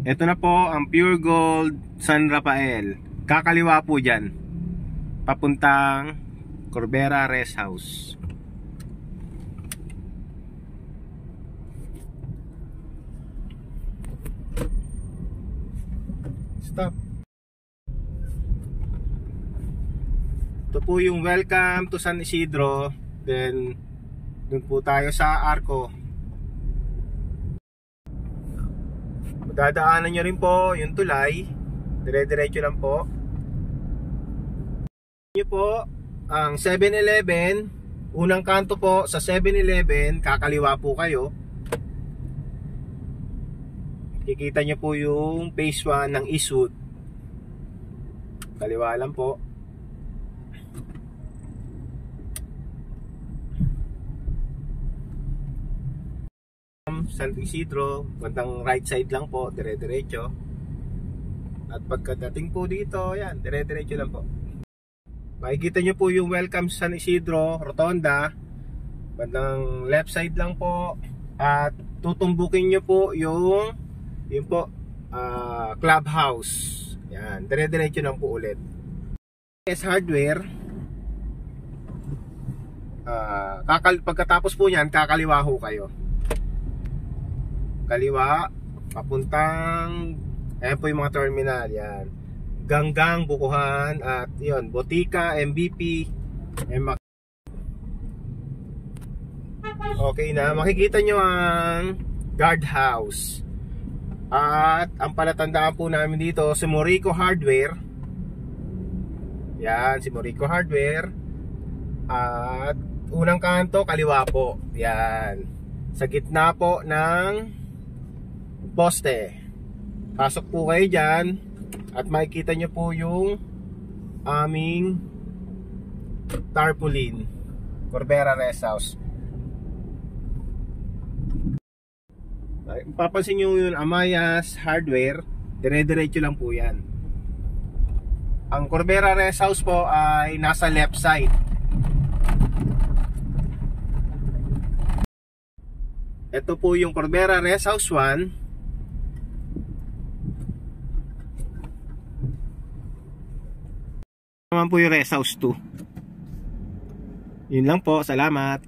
Ito na po ang Pure Gold San Rafael. Kakaliwa po dyan, papuntang Corbera Rest House. Stop. Ito po yung welcome to San Isidro. Then dun po tayo sa Arco. Dadaanan nyo rin po yung tulay. Dire-diretso lang po. Nyo po ang 7-Eleven. Unang kanto po sa 7-Eleven, kakaliwa po kayo. Kikita nyo po yung phase 1 ng Eastwood. Kaliwa lang po. San Isidro, bandang right side lang po, dire-diretso. At pagkadating po dito, yan, dire-diretso lang po. Makikita nyo po yung welcome San Isidro, Rotonda. Bandang left side lang po. At tutumbukin nyo po yung clubhouse. Yan, dire-diretso lang po ulit. S Hardware. Pagkatapos po yan, kakaliwa ho kayo. Kaliwa, papuntang, ayan po yung mga terminal, yan. Ganggang, Bukuhan, at yun, Botica, MVP, okay na, makikita nyo ang guardhouse. At ang palatandaan po namin dito, si Morico Hardware. Yan, si Morico Hardware. At unang kanto, kaliwa po. Yan, sa gitna po ng poste. Pasok po kayo dyan at makikita nyo po yung aming tarpaulin, Corbera Rest House. Papansin nyo yung Amayas Hardware, dire-diretso lang po yan. Ang Corbera Rest House po ay nasa left side. Ito po yung Corbera Rest House 1. Naman po yung Rest House 2. Yun lang po, salamat.